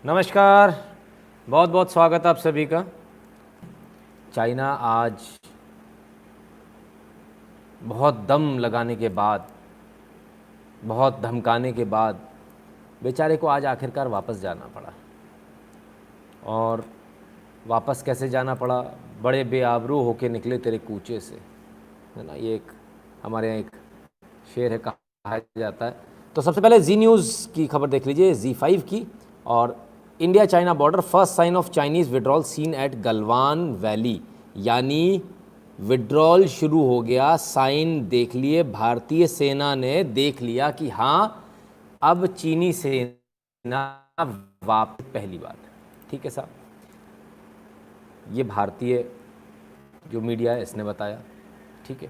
नमस्कार। बहुत बहुत स्वागत आप सभी का। चाइना आज बहुत दम लगाने के बाद, बहुत धमकाने के बाद बेचारे को आज आखिरकार वापस जाना पड़ा। और वापस कैसे जाना पड़ा? बड़े बेआबरू होके निकले तेरे कूचे से, है ना। ये एक हमारे यहाँ एक शेर है, कहा जाता है। तो सबसे पहले जी न्यूज़ की खबर देख लीजिए, Z5 की। और India China border, first sign of Chinese withdrawal seen at Galwan valley, यानी विड्रॉल शुरू हो गया। साइन देख लिए, भारतीय सेना ने देख लिया कि हाँ अब चीनी सेना वापस। पहली बात, ठीक है साहब, ये भारतीय जो मीडिया है इसने बताया, ठीक है।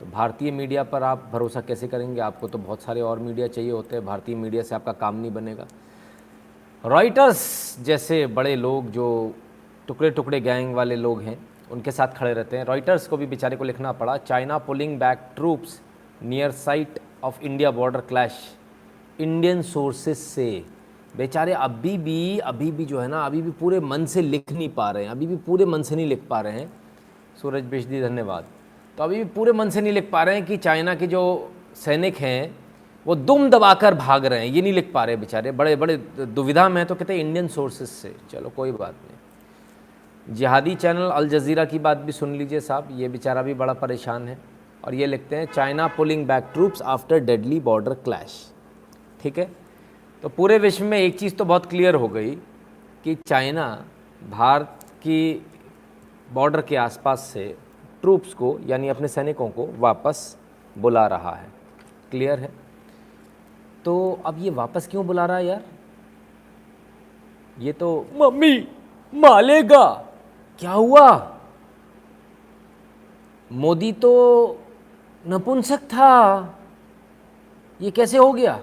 तो भारतीय मीडिया पर आप भरोसा कैसे करेंगे? आपको तो बहुत सारे और मीडिया चाहिए होते हैं, भारतीय मीडिया से आपका काम नहीं बनेगा। रॉयटर्स जैसे बड़े लोग जो टुकड़े टुकड़े गैंग वाले लोग हैं उनके साथ खड़े रहते हैं। रॉयटर्स को भी बेचारे को लिखना पड़ा, China pulling back troops near site of India border clash, Indian sources से। बेचारे अभी भी जो है ना, अभी भी पूरे मन से लिख नहीं पा रहे हैं, अभी भी पूरे मन से नहीं लिख पा रहे हैं। सूरज बिजली धन्यवाद। तो अभी भी पूरे मन से नहीं लिख पा रहे हैं कि चाइना के जो सैनिक हैं वो दुम दबाकर भाग रहे हैं, ये नहीं लिख पा रहे बेचारे, बड़े बड़े दुविधा में। तो कहते हैं इंडियन सोर्सेस से। चलो कोई बात नहीं। जिहादी चैनल अल जजीरा की बात भी सुन लीजिए साहब, ये बेचारा भी बड़ा परेशान है। और ये लिखते हैं China pulling back troops after deadly border clash, ठीक है। तो पूरे विश्व में एक चीज़ तो बहुत क्लियर हो गई कि चाइना भारत की बॉर्डर के आसपास से ट्रूप्स को, यानी अपने सैनिकों को वापस बुला रहा है। क्लियर है। तो अब ये वापस क्यों बुला रहा है यार? ये तो मम्मी मालेगा, क्या हुआ? मोदी तो नपुंसक था, ये कैसे हो गया?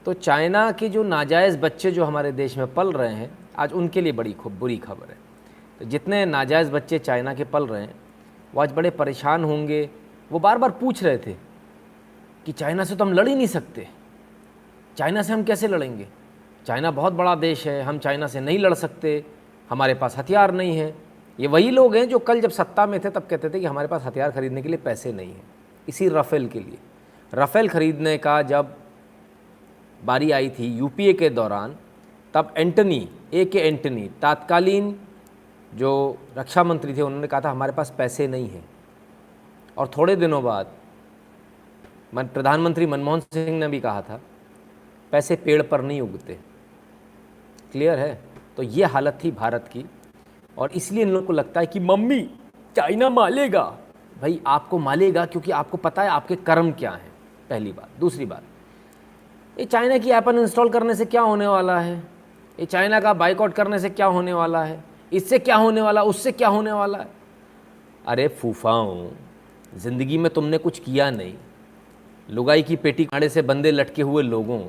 तो चाइना के जो नाजायज़ बच्चे जो हमारे देश में पल रहे हैं, आज उनके लिए बड़ी खूब बुरी खबर है। तो जितने नाजायज़ बच्चे चाइना के पल रहे हैं वो आज बड़े परेशान होंगे। वो बार बार पूछ रहे थे कि चाइना से तो हम लड़ ही नहीं सकते, चाइना से हम कैसे लड़ेंगे? चाइना बहुत बड़ा देश है, हम चाइना से नहीं लड़ सकते, हमारे पास हथियार नहीं है। ये वही लोग हैं जो कल जब सत्ता में थे तब कहते थे कि हमारे पास हथियार खरीदने के लिए पैसे नहीं हैं। इसी राफेल के लिए, राफेल खरीदने का जब बारी आई थी यूपीए के दौरान, तब एंटनी एंटनी तात्कालीन जो रक्षा मंत्री थे उन्होंने कहा था हमारे पास पैसे नहीं हैं। और थोड़े दिनों बाद प्रधानमंत्री मनमोहन सिंह ने भी कहा था पैसे पेड़ पर नहीं उगते। क्लियर है। तो ये हालत थी भारत की, और इसलिए इन लोगों को लगता है कि मम्मी चाइना मालेगा। भाई आपको मालेगा क्योंकि आपको पता है आपके कर्म क्या हैं, पहली बात। दूसरी बात, ये चाइना की ऐप इंस्टॉल करने से क्या होने वाला है? ये चाइना का बाइकआउट करने से क्या होने वाला है? इससे क्या होने वाला, उससे क्या होने वाला है? अरे फूफाओं, ज़िंदगी में तुमने कुछ किया नहीं, लुगाई की पेटी कांडे से बंदे लटके हुए लोगों,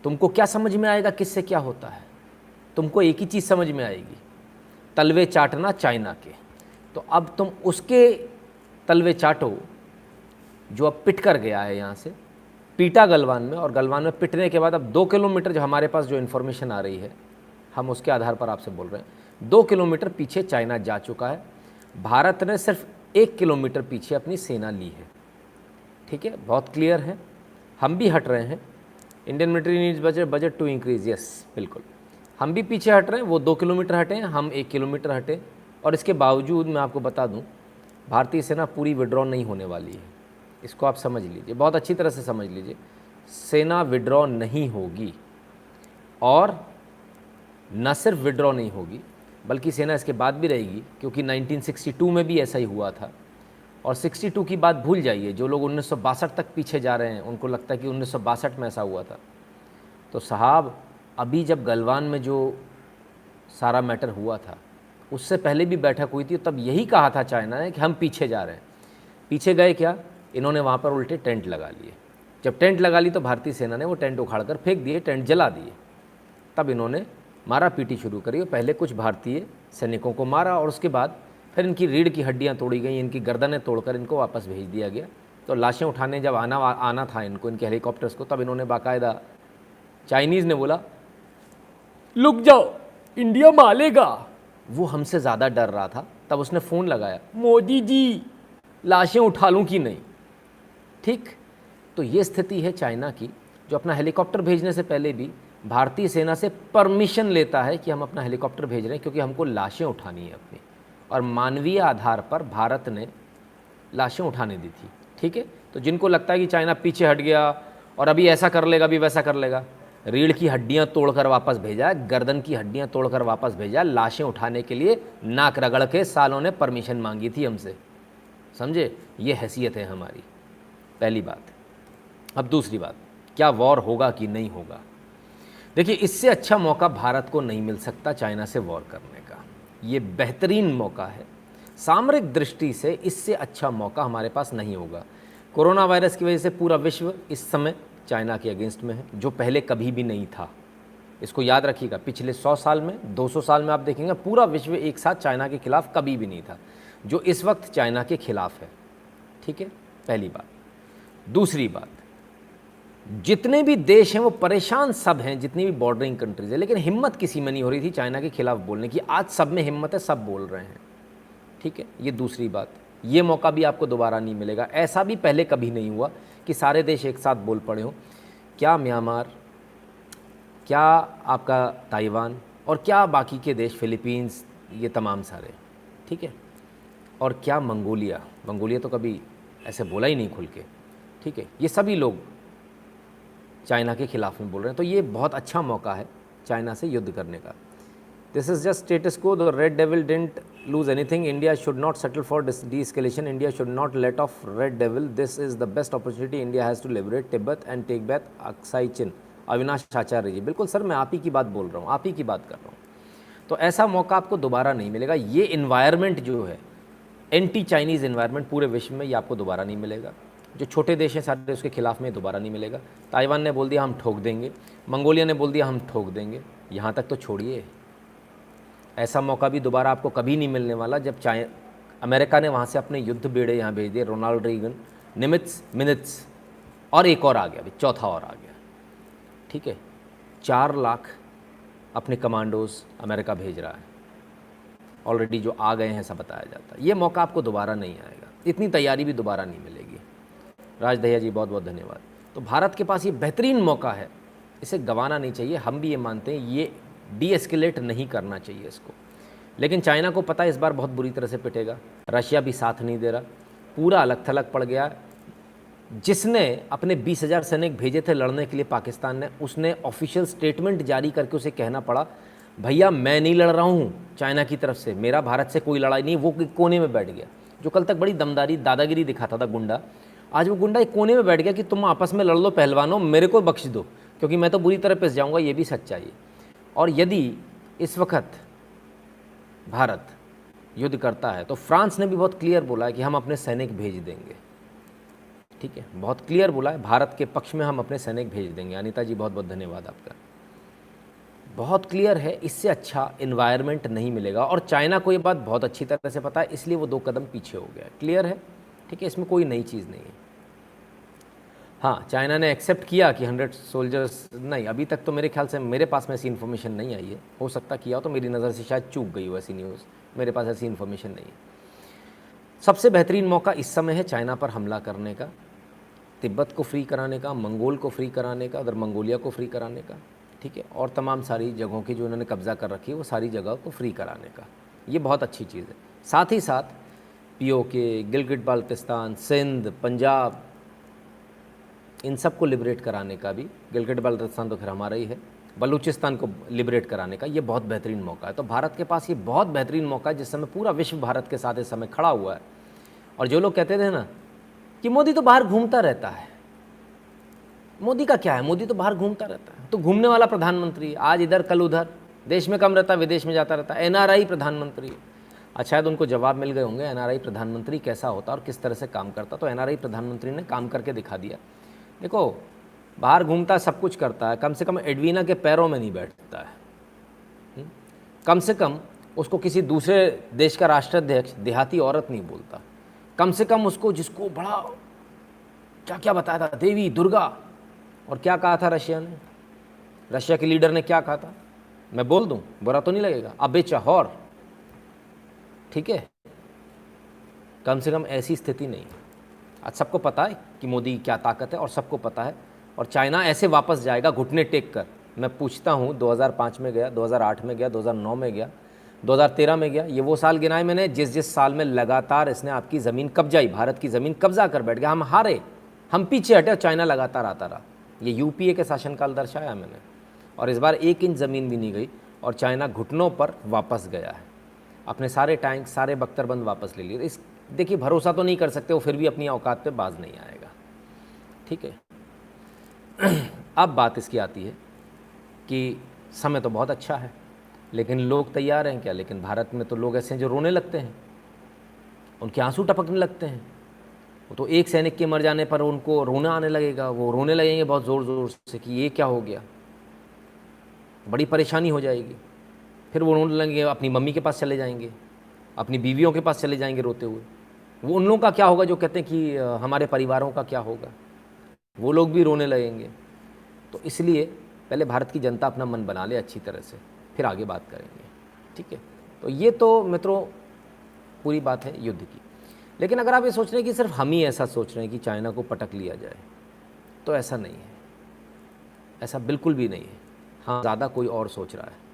तुमको क्या समझ में आएगा किससे क्या होता है? तुमको एक ही चीज़ समझ में आएगी, तलवे चाटना चाइना के। तो अब तुम उसके तलवे चाटो जो अब पिट कर गया है, यहाँ से पीटा गलवान में, और गलवान में पिटने के बाद अब 2 किलोमीटर, जो हमारे पास जो इन्फॉर्मेशन आ रही है हम उसके आधार पर आपसे बोल रहे हैं, 2 किलोमीटर पीछे चाइना जा चुका है। भारत ने सिर्फ 1 किलोमीटर पीछे अपनी सेना ली है, ठीक है। बहुत क्लियर है। हम भी हट रहे हैं। Indian military needs budget to increase, yes बिल्कुल, हम भी पीछे हट रहे हैं। वो 2 किलोमीटर हटे हैं, हम 1 किलोमीटर हटे। और इसके बावजूद मैं आपको बता दूं, भारतीय सेना पूरी विड्रॉ नहीं होने वाली है। इसको आप समझ लीजिए, बहुत अच्छी तरह से समझ लीजिए। सेना विड्रॉ नहीं होगी, और न सिर्फ विड्रॉ नहीं होगी बल्कि सेना इसके बाद भी रहेगी, क्योंकि 1962 में भी ऐसा ही हुआ था। और 62 की बात भूल जाइए, जो लोग 1962 तक पीछे जा रहे हैं उनको लगता है कि 1962 में ऐसा हुआ था। तो साहब अभी जब गलवान में जो सारा मैटर हुआ था उससे पहले भी बैठक हुई थी, तब यही कहा था चाइना ने कि हम पीछे जा रहे हैं। पीछे गए क्या? इन्होंने वहाँ पर उल्टे टेंट लगा लिए। जब टेंट लगा ली तो भारतीय सेना ने वो टेंट उखाड़ कर फेंक दिए, टेंट जला दिए। तब इन्होंने मारा पीटी शुरू करी, और पहले कुछ भारतीय सैनिकों को मारा, और उसके बाद फिर इनकी रीढ़ की हड्डियाँ तोड़ी गई, इनकी गर्दनें तोड़कर इनको वापस भेज दिया गया। तो लाशें उठाने जब आना था इनको, इनके हेलीकॉप्टर्स को, तब इन्होंने बाकायदा, चाइनीज़ ने बोला लुक जाओ इंडिया मालेगा। वो हमसे ज़्यादा डर रहा था, तब उसने फ़ोन लगाया, मोदी जी लाशें उठा लूँ कि नहीं। ठीक, तो ये स्थिति है चाइना की, जो अपना हेलीकॉप्टर भेजने से पहले भी भारतीय सेना से परमिशन लेता है कि हम अपना हेलीकॉप्टर भेज रहे हैं क्योंकि हमको लाशें उठानी है अपनी, और मानवीय आधार पर भारत ने लाशें उठाने दी थी। ठीक है, तो जिनको लगता है कि चाइना पीछे हट गया और अभी ऐसा कर लेगा, अभी वैसा कर लेगा, रीढ़ की हड्डियां तोड़कर वापस भेजा, गर्दन की हड्डियां तोड़कर वापस भेजा, लाशें उठाने के लिए नाक रगड़ के सालों ने परमिशन मांगी थी हमसे। समझे, ये हैसियत है हमारी, पहली बात। अब दूसरी बात, क्या वॉर होगा कि नहीं होगा। देखिए, इससे अच्छा मौका भारत को नहीं मिल सकता चाइना से वॉर करने का। ये बेहतरीन मौका है सामरिक दृष्टि से, इससे अच्छा मौका हमारे पास नहीं होगा। कोरोना वायरस की वजह से पूरा विश्व इस समय चाइना के अगेंस्ट में है, जो पहले कभी भी नहीं था। इसको याद रखिएगा, पिछले 100 साल में, 200 साल में आप देखेंगे पूरा विश्व एक साथ चाइना के खिलाफ कभी भी नहीं था, जो इस वक्त चाइना के खिलाफ है। ठीक है, पहली बात। दूसरी बात, जितने भी देश हैं वो परेशान सब हैं, जितनी भी बॉर्डरिंग कंट्रीज है, लेकिन हिम्मत किसी में नहीं हो रही थी चाइना के खिलाफ बोलने की। आज सब में हिम्मत है, सब बोल रहे हैं। ठीक है, ये दूसरी बात। ये मौका भी आपको दोबारा नहीं मिलेगा। ऐसा भी पहले कभी नहीं हुआ कि सारे देश एक साथ बोल पड़े हों। क्या म्यांमार, क्या आपका ताइवान, और क्या बाकी के देश, फिलीपींस, ये तमाम सारे, ठीक है, और क्या मंगोलिया। मंगोलिया तो कभी ऐसे बोला ही नहीं खुल के। ठीक है, ये सभी लोग चाइना के खिलाफ में बोल रहे हैं। तो ये बहुत अच्छा मौका है चाइना से युद्ध करने का। दिस इज जस्ट स्टेटस को, the red devil didn't lose anything, India should not settle for de-escalation, India should not let off red devil, this is the best opportunity, India has to liberate Tibet and take back Aksai Chin. Avinash Acharya ji, बिल्कुल sir, मैं आप ही की बात बोल रहा हूँ, आप ही की बात कर रहा हूँ। तो ऐसा मौका आपको दोबारा नहीं मिलेगा। ये इन्वायरमेंट जो है, एंटी चाइनीज़ इन्वायरमेंट पूरे विश्व में, ये आपको दोबारा नहीं मिलेगा। जो छोटे देश हैं सारे, उसके खिलाफ में दोबारा नहीं मिलेगा। ताइवान ने बोल दिया हम ठोक देंगे, मंगोलिया ने बोल दिया हम ठोक देंगे, यहाँ तक तो छोड़िए। ऐसा मौका भी दोबारा आपको कभी नहीं मिलने वाला। जब अमेरिका ने वहाँ से अपने युद्ध बेड़े यहाँ भेज दिए, रोनाल्ड रीगन, निमित्स, मिनिट्स, और एक और आ गया, अभी चौथा और आ गया। ठीक है, 4 लाख अपने कमांडोज अमेरिका भेज रहा है ऑलरेडी, जो आ गए हैं सब बताया जाता है। ये मौका आपको दोबारा नहीं आएगा, इतनी तैयारी भी दोबारा नहीं मिलेगी। राज दहिया जी, बहुत बहुत धन्यवाद। तो भारत के पास ये बेहतरीन मौका है, इसे गंवाना नहीं चाहिए। हम भी ये मानते हैं, ये डी-एस्केलेट नहीं करना चाहिए इसको। लेकिन चाइना को पता है इस बार बहुत बुरी तरह से पिटेगा। रशिया भी साथ नहीं दे रहा, पूरा अलग थलग पड़ गया। जिसने अपने 20,000 सैनिक भेजे थे लड़ने के लिए पाकिस्तान ने, उसने ऑफिशियल स्टेटमेंट जारी करके उसे कहना पड़ा, भैया मैं नहीं लड़ रहा हूँ चाइना की तरफ से, मेरा भारत से कोई लड़ाई नहीं। वो कोने में बैठ गया। जो कल तक बड़ी दमदारी, दादागिरी दिखाता था गुंडा, आज वो गुंडा एक कोने में बैठ गया कि तुम आपस में लड़ लो पहलवानों, मेरे को बख्श दो, क्योंकि मैं तो बुरी तरह पिस जाऊंगा। ये भी सच्चाई है। और यदि इस वक्त भारत युद्ध करता है तो फ्रांस ने भी बहुत क्लियर बोला है कि हम अपने सैनिक भेज देंगे। ठीक है, बहुत क्लियर बोला है, भारत के पक्ष में हम अपने सैनिक भेज देंगे। अनिता जी, बहुत बहुत धन्यवाद आपका, बहुत क्लियर है। इससे अच्छा इन्वायरमेंट नहीं मिलेगा। और चाइना को ये बात बहुत अच्छी तरह से पता है, इसलिए वो 2 कदम पीछे हो गया। क्लियर है, ठीक है, इसमें कोई नई चीज़ नहीं है। हाँ, चाइना ने एक्सेप्ट किया कि 100 सोल्जर्स, नहीं अभी तक तो मेरे ख्याल से, मेरे पास में ऐसी इन्फॉर्मेशन नहीं आई है। हो सकता किया हो तो मेरी नज़र से शायद चूक गई हो ऐसी न्यूज़, मेरे पास ऐसी इन्फॉर्मेशन नहीं है। सबसे बेहतरीन मौका इस समय है चाइना पर हमला करने का, तिब्बत को फ्री कराने का, मंगोल को फ्री कराने का, उधर मंगोलिया को फ्री कराने का। ठीक है, और तमाम सारी जगहों की जो उन्होंने कब्ज़ा कर रखी है, वो सारी जगह को फ्री कराने का। ये बहुत अच्छी चीज़ है। साथ ही साथ पीओके, गिलगिट बाल्टिस्तान, सिंध, पंजाब, इन सब को लिबरेट कराने का भी, गिलगिट बाल्टिस्तान तो फिर हमारा ही है, बलूचिस्तान को लिबरेट कराने का, ये बहुत बेहतरीन मौका है। तो भारत के पास ये बहुत बेहतरीन मौका है, जिस समय पूरा विश्व भारत के साथ इस समय खड़ा हुआ है। और जो लोग कहते थे ना कि मोदी तो बाहर घूमता रहता है, मोदी का क्या है, मोदी तो बाहर घूमता रहता है, तो घूमने वाला प्रधानमंत्री, आज इधर कल उधर, देश में कम रहता है, विदेश में जाता रहता है, एनआरआई प्रधानमंत्री। अच्छा, शायद उनको जवाब मिल गए होंगे एनआरआई प्रधानमंत्री कैसा होता और किस तरह से काम करता। तो एनआरआई प्रधानमंत्री ने काम करके दिखा दिया। देखो, बाहर घूमता, सब कुछ करता है, कम से कम एडवीना के पैरों में नहीं बैठता है, कम से कम उसको किसी दूसरे देश का राष्ट्राध्यक्ष देहाती औरत नहीं बोलता, कम से कम उसको, जिसको बड़ा क्या क्या बताया था, देवी दुर्गा। और क्या कहा था रशिया ने, रशिया के लीडर ने क्या कहा था, मैं बोल दूं, बुरा तो नहीं लगेगा, अबे चहौर, ठीक है। कम से कम ऐसी स्थिति नहीं। आज सबको पता है कि मोदी की क्या ताकत है और सबको पता है, और चाइना ऐसे वापस जाएगा घुटने टेक कर। मैं पूछता हूँ, 2005 में गया, 2008 में गया, 2009 में गया, 2013 में गया, ये वो साल गिनाए मैंने जिस जिस साल में लगातार इसने आपकी ज़मीन कब्जाई, भारत की ज़मीन कब्जा कर बैठ गया। हम हारे, हम पीछे हटे, चाइना लगातार आता रहा। ये यूपीए के शासनकाल दर्शाया मैंने, और इस बार 1 इंच ज़मीन भी नहीं गई और चाइना घुटनों पर वापस गया है। अपने सारे टैंक, सारे बख्तरबंद वापस ले लिए। इस देखिए, भरोसा तो नहीं कर सकते, वो फिर भी अपनी औकात पे बाज नहीं आएगा, ठीक है। अब बात इसकी आती है कि समय तो बहुत अच्छा है, लेकिन लोग तैयार हैं क्या? लेकिन भारत में तो लोग ऐसे हैं जो रोने लगते हैं, उनके आंसू टपकने लगते हैं। वो तो एक सैनिक के मर जाने पर उनको रोना आने लगेगा, वो रोने लगेंगे बहुत ज़ोर ज़ोर से कि ये क्या हो गया, बड़ी परेशानी हो जाएगी। फिर वो रोने लगेंगे, अपनी मम्मी के पास चले जाएंगे, अपनी बीवियों के पास चले जाएंगे रोते हुए। वो उन लोगों का क्या होगा जो कहते हैं कि हमारे परिवारों का क्या होगा, वो लोग भी रोने लगेंगे। तो इसलिए पहले भारत की जनता अपना मन बना ले अच्छी तरह से, फिर आगे बात करेंगे, ठीक है। तो ये तो मित्रों पूरी बात है युद्ध की। लेकिन अगर आप ये सोच रहे हैं कि सिर्फ हम ही ऐसा सोच रहे हैं कि चाइना को पटक लिया जाए, तो ऐसा नहीं है, ऐसा बिल्कुल भी नहीं है। हाँ, ज़्यादा कोई और सोच रहा है।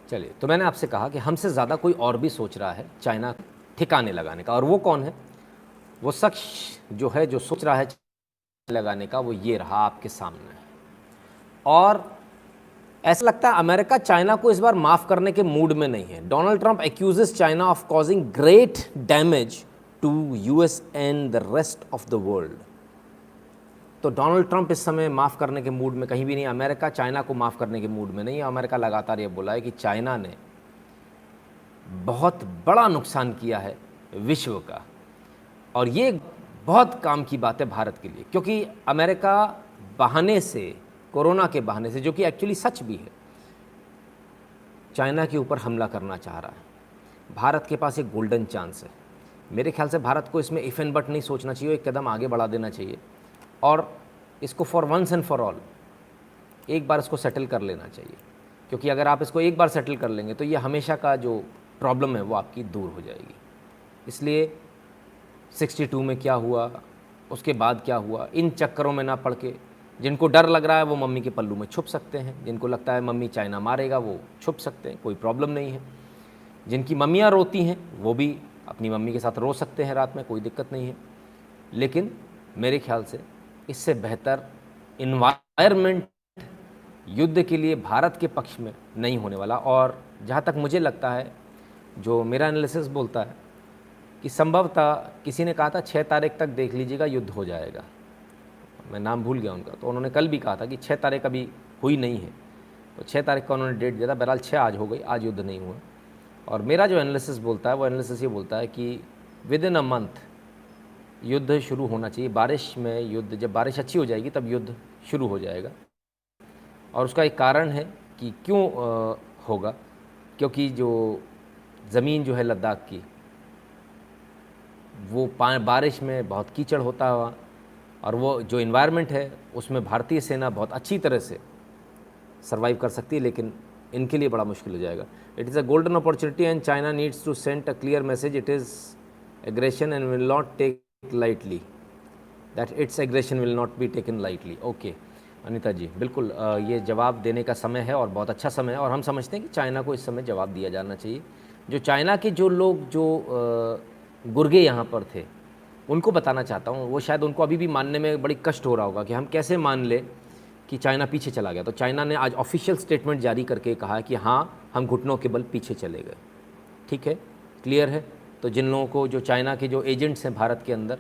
चलिए, तो मैंने आपसे कहा कि हमसे ज़्यादा कोई और भी सोच रहा है चाइना ठिकाने लगाने का, और वो कौन है? वो शख्स जो है, जो सोच रहा है लगाने का, वो ये रहा आपके सामने। और ऐसा लगता है अमेरिका चाइना को इस बार माफ़ करने के मूड में नहीं है। Donald Trump accuses China of causing great damage to US and the rest of the world. तो डोनाल्ड ट्रंप इस समय माफ़ करने के मूड में कहीं भी नहीं, अमेरिका चाइना को माफ़ करने के मूड में नहीं है। अमेरिका लगातार ये बोला है कि चाइना ने बहुत बड़ा नुकसान किया है विश्व का, और ये बहुत काम की बात है भारत के लिए, क्योंकि अमेरिका बहाने से, कोरोना के बहाने से, जो कि एक्चुअली सच भी है, चाइना के ऊपर हमला करना चाह रहा है। भारत के पास एक गोल्डन चांस है। मेरे ख्याल से भारत को इसमें इफ एंड बट नहीं सोचना चाहिए, एक कदम आगे बढ़ा देना चाहिए और इसको for once and for all एक बार इसको सेटल कर लेना चाहिए। क्योंकि अगर आप इसको एक बार सेटल कर लेंगे तो ये हमेशा का जो प्रॉब्लम है वो आपकी दूर हो जाएगी। इसलिए 62 में क्या हुआ, उसके बाद क्या हुआ, इन चक्करों में ना पड़ के, जिनको डर लग रहा है वो मम्मी के पल्लू में छुप सकते हैं, जिनको लगता है मम्मी चाइना मारेगा वो छुप सकते हैं, कोई प्रॉब्लम नहीं है। जिनकी मम्मियाँ रोती हैं वो भी अपनी मम्मी के साथ रो सकते हैं रात में, कोई दिक्कत नहीं है। लेकिन मेरे ख्याल से इससे बेहतर इन्वायरमेंट युद्ध के लिए भारत के पक्ष में नहीं होने वाला। और जहाँ तक मुझे लगता है, जो मेरा एनालिसिस बोलता है कि संभवतः, किसी ने कहा था 6 तारीख तक देख लीजिएगा युद्ध हो जाएगा, मैं नाम भूल गया उनका, तो उन्होंने कल भी कहा था कि 6 तारीख अभी हुई नहीं है, तो 6 तारीख का उन्होंने डेट दिया था। बहरहाल 6 आज हो गई, आज युद्ध नहीं हुआ। और मेरा जो एनालिसिस बोलता है, वो एनालिसिस ये बोलता है कि विद इन अ मंथ युद्ध शुरू होना चाहिए। बारिश में युद्ध, जब बारिश अच्छी हो जाएगी तब युद्ध शुरू हो जाएगा। और उसका एक कारण है कि क्यों होगा, क्योंकि जो ज़मीन जो है लद्दाख की, वो बारिश में बहुत कीचड़ होता है वहाँ, और वो जो इन्वायरमेंट है उसमें भारतीय सेना बहुत अच्छी तरह से सर्वाइव कर सकती है, लेकिन इनके लिए बड़ा मुश्किल हो जाएगा। It is a golden opportunity and China needs to send a clear message, it is aggression and will not take lightly, that it's aggression will not be taken lightly. Okay Anita ji, बिल्कुल ये जवाब देने का समय है और बहुत अच्छा समय है, और हम समझते हैं कि चाइना को इस समय जवाब दिया जाना चाहिए। जो चाइना के जो लोग जो गुर्गे यहाँ पर थे, उनको बताना चाहता हूँ, वो शायद उनको अभी भी मानने में बड़ी कष्ट हो रहा होगा कि हम कैसे मान ले कि चाइना पीछे चला गया। तो चाइना ने आज ऑफिशियल स्टेटमेंट जारी करके कहा कि हाँ, हम घुटनों के बल पीछे चले गए। ठीक है, क्लियर है। तो जिन लोगों को, जो चाइना के जो एजेंट्स हैं भारत के अंदर,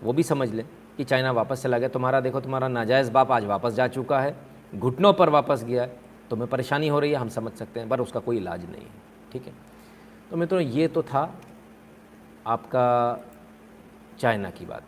वो भी समझ लें कि चाइना वापस चला गया। तुम्हारा देखो, तुम्हारा नाजायज़ बाप आज वापस जा चुका है, घुटनों पर वापस गया है, तुम्हें परेशानी हो रही है, हम समझ सकते हैं, पर उसका कोई इलाज नहीं है। ठीक है, तो मित्रों ये तो था आपका चाइना की बात।